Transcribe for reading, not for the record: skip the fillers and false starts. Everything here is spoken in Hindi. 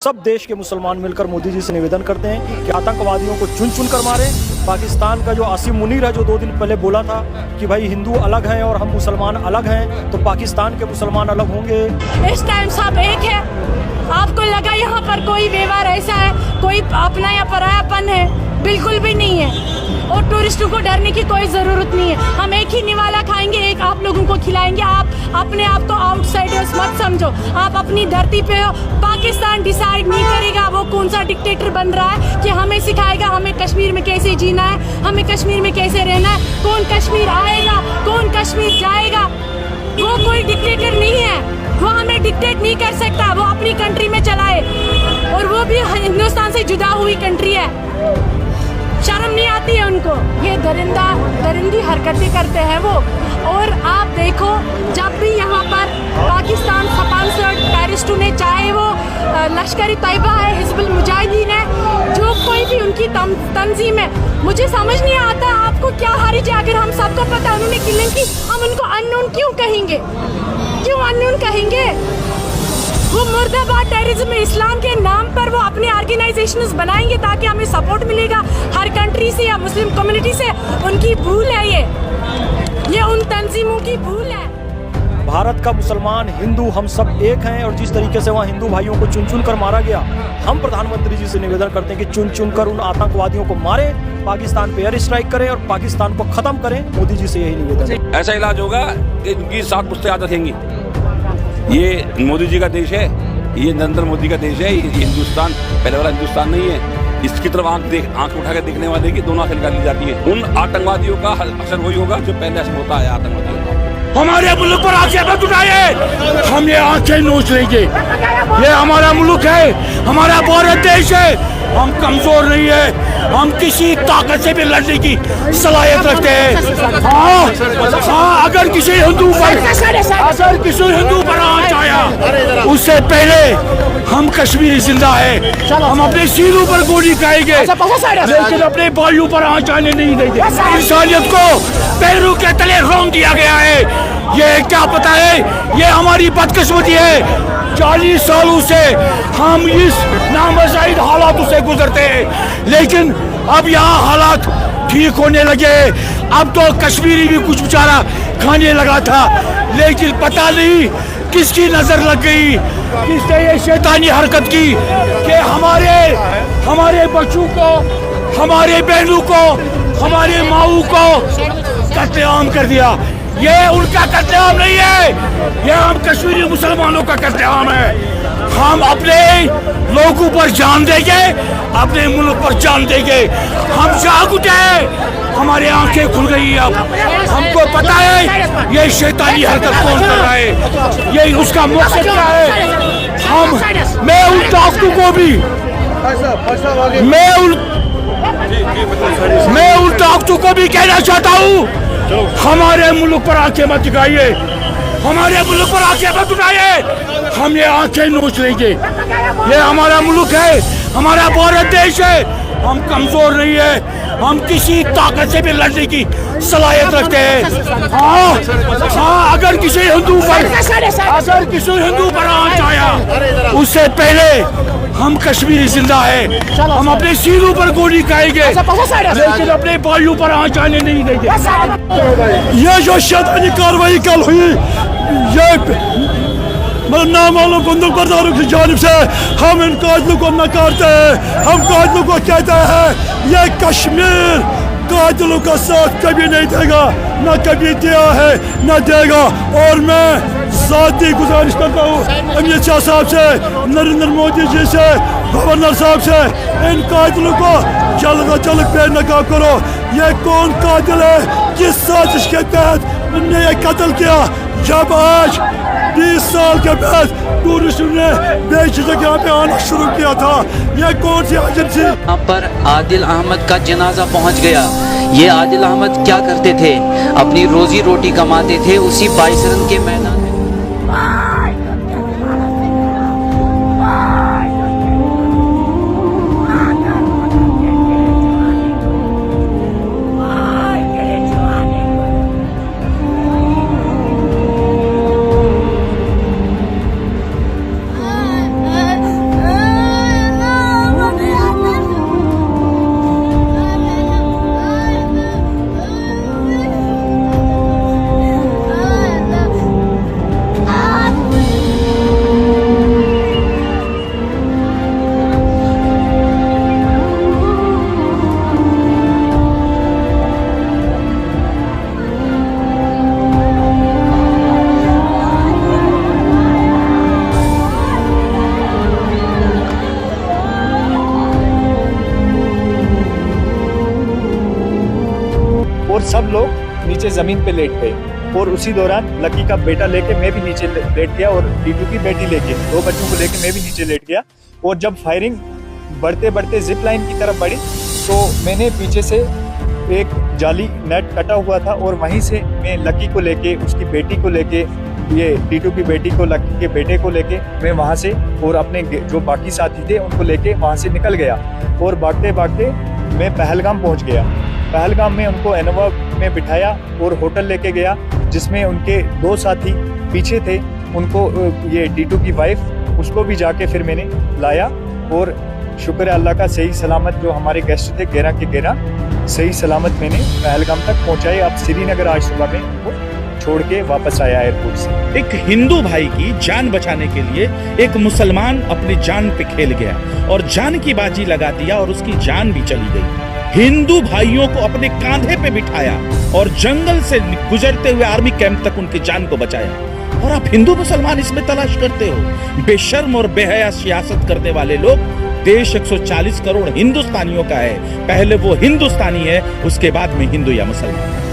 सब देश के मुसलमान मिलकर मोदी जी से निवेदन करते हैं कि आतंकवादियों को चुन चुन कर मारे। पाकिस्तान का जो आसिम मुनीर है, जो 2 दिन पहले बोला था कि भाई हिंदू अलग हैं और हम मुसलमान अलग हैं, तो पाकिस्तान के मुसलमान अलग होंगे। इस टाइम सब एक है। आपको लगा यहाँ पर कोई व्यवहार ऐसा है, कोई अपना या परायापन है? बिल्कुल भी नहीं है। और टूरिस्टों को डरने की कोई जरूरत नहीं है। हम एक ही निवाला खाएंगे, एक आप लोगों को खिलाएंगे। आप अपने आप को आउटसाइडर्स मत समझो। आप अपनी धरती पे हो। पाकिस्तान डिसाइड नहीं करेगा वो कौन सा डिक्टेटर बन रहा है कि हमें सिखाएगा हमें कश्मीर में कैसे जीना है, हमें कश्मीर में कैसे रहना है। कौन कश्मीर आएगा, कौन कश्मीर जाएगा? वो कोई डिक्टेटर नहीं है। वो हमें डिक्टेट नहीं कर सकता। वो अपनी कंट्री में चलाए, और वो भी हिंदुस्तान से जुदा हुई कंट्री है। शर्म नहीं आती है उनको। ये दरिंदी हरकतें करते हैं वो। और आप देखो, जब भी यहाँ पर पाकिस्तान स्पॉन्सर्ड टेररिस्टों ने, चाहे वो लश्कर तैयबा है, हिजबुल मुजाहिदीन है, जो कोई भी उनकी तंजीम है, मुझे समझ नहीं आता आपको क्या हर्ज है। अगर हम सबको पता है उन्होंने किलिंग की, हम उनको अननोन क्यों कहेंगे? क्यों अननोन कहेंगे? वो मुर्दाबाद टेररिज्म इस्लाम के नाम पर वो अपने ऑर्गेनाइजेशंस बनाएंगे ताकि हमें सपोर्ट मिलेगा हर कंट्री से या मुस्लिम कम्युनिटी से। उनकी भूल है ये उन तंजीमों की भूल है। भारत का मुसलमान हिंदू हम सब एक हैं, और जिस तरीके से वहाँ हिंदू भाइयों को चुन चुन कर मारा गया, हम प्रधानमंत्री जी से निवेदन करते हैं कि चुन चुन कर उन आतंकवादियों को मारे, पाकिस्तान पे एयर स्ट्राइक करें और पाकिस्तान को खत्म करें। मोदी जी से यही निवेदन है। ऐसा इलाज होगा कि इनकी 7 पुश्तें याद रखेंगी। ये मोदी जी का देश है, ये नरेंद्र मोदी का देश है। ये हिंदुस्तान पहले वाला हिंदुस्तान नहीं है। इसकी तरफ आंख उठा के देखने वाले की दोनों आंखें निकाल ली जाती है। उन आतंकवादियों का असर वही होगा जो पहले असर होता है आतंकवादियों का। हमारे मुल्क पर आंखें मत उठाइए, हम ये आंखें नोच लेंगे। ये हमारा मुल्क है, हमारा भारत देश है। हम कमजोर नहीं है, हम किसी ताकत से भी लड़ने की सलाहियत रखते हैं। हाँ, अगर किसी हिंदू पर आंच आया, उससे पहले हम कश्मीरी जिंदा है। हम अपने सीनों पर गोली खाएंगे, लेकिन अपने भाइयों पर आंच आने नहीं देंगे। इंसानियत को पैरों के तले रौंद दिया गया है। ये क्या पता है, ये हमारी बदकिस्मती है। 40 सालों से हम इस नामज़ायद हालातों से गुजरते हैं, लेकिन अब यहाँ हालात ठीक होने लगे। अब तो कश्मीरी भी कुछ बेचारा खाने लगा था, लेकिन पता नहीं किसकी नजर लग गई, किसने ये शैतानी हरकत की कि हमारे बच्चों को, हमारे बहनों को, हमारे माऊ को कत्लेआम कर दिया। ये उनका कत्लेआम नहीं है, ये हम कश्मीरी मुसलमानों का कत्लेआम है। हम अपने लोगों पर जान देंगे, अपने मुल्क पर जान देंगे। हम जाग उठे, हमारी आंखें खुल गई। अब हमको पता है ये शैतानी हरकत कौन कर रहा है, ये उसका मकसद क्या है। मैं उन ताकतों को भी मैं उन ताकतों को भी कहना चाहता हूँ, हमारे मुल्क पर आंखें मत उठाइए, हमारे मुल्क पर आंखें मत उठाइए। हम ये आंखें नोच लेंगे। ये हमारा मुल्क है, हमारा भारत देश है। हम कमजोर नहीं है, हम किसी ताकत से भी लड़ने की सलाहियत रखते हैं। हाँ, अगर किसी हिंदू पर आंच आया, उससे पहले हम कश्मीरी जिंदा है। हम अपने सीनों पर गोली खाएंगे, लेकिन अपने भाइयों पर आंच आने नहीं देंगे। ये जो शैतानी कार्रवाई कल हुई, ये नामालूम बंदूकबरदारों की जानिब से हम इन कातिलों को नकारते हैं। हम कातिलों को कहते हैं ये कश्मीर कातिलों का साथ कभी नहीं देगा, न कभी दिया है न देगा। और मैं ज़ाती गुजारिश करता हूँ अमित शाह साहब से, नरेंद्र मोदी जी से, गवर्नर साहब से, इन कातिलों को जल्द अज जल्द बेनकाब करो। ये कौन कातिल है, किस साजिश के तहत उनने ये कत्ल किया? जब आज 20 साल के बाद टूरिस्टों ने बेझिझक यहाँ पे आना शुरू किया था, ये कौन सी एजेंसी? यहाँ पर आदिल अहमद का जनाजा पहुँच गया। ये आदिल अहमद क्या करते थे? अपनी रोजी रोटी कमाते थे उसी 22 रन के मैदान में। सब लोग नीचे ज़मीन पे लेट गए और उसी दौरान लकी का बेटा लेके मैं भी नीचे लेट गया और टीटू की बेटी लेके 2 बच्चों को लेके मैं भी नीचे लेट गया। और जब फायरिंग बढ़ते बढ़ते जिप लाइन की तरफ बढ़ी तो मैंने पीछे से एक जाली नेट कटा हुआ था और वहीं से मैं लकी को लेके, उसकी बेटी को लेके, ये टीटू की बेटी को, लकी के बेटे को लेके मैं वहाँ से और अपने जो बाकी साथी थे उनको लेके वहाँ से निकल गया और भागते भागते मैं पहलगाम पहुँच गया। पहलगाम में उनको इनोवा में बिठाया और होटल लेके गया जिसमें उनके 2 साथी पीछे थे। उनको ये टीटू की वाइफ, उसको भी जाके फिर मैंने लाया और शुक्र है अल्लाह का, सही सलामत जो हमारे गेस्ट थे 11 के 11 सही सलामत मैंने पहलगाम तक पहुंचाए। अब श्रीनगर आज सुबह में उनको छोड़ के वापस आया एयरपोर्ट से। एक हिंदू भाई की जान बचाने के लिए एक मुसलमान अपनी जान पे खेल गया और जान की बाजी लगा दिया और उसकी जान भी चली गई। हिंदू भाइयों को अपने कांधे पे बिठाया और जंगल से गुजरते हुए आर्मी कैंप तक उनकी जान को बचाया। और आप हिंदू मुसलमान इसमें तलाश करते हो? बेशर्म और बेहया सियासत करने वाले लोग। देश 140 करोड़ हिंदुस्तानियों का है, पहले वो हिंदुस्तानी है, उसके बाद में हिंदू या मुसलमान।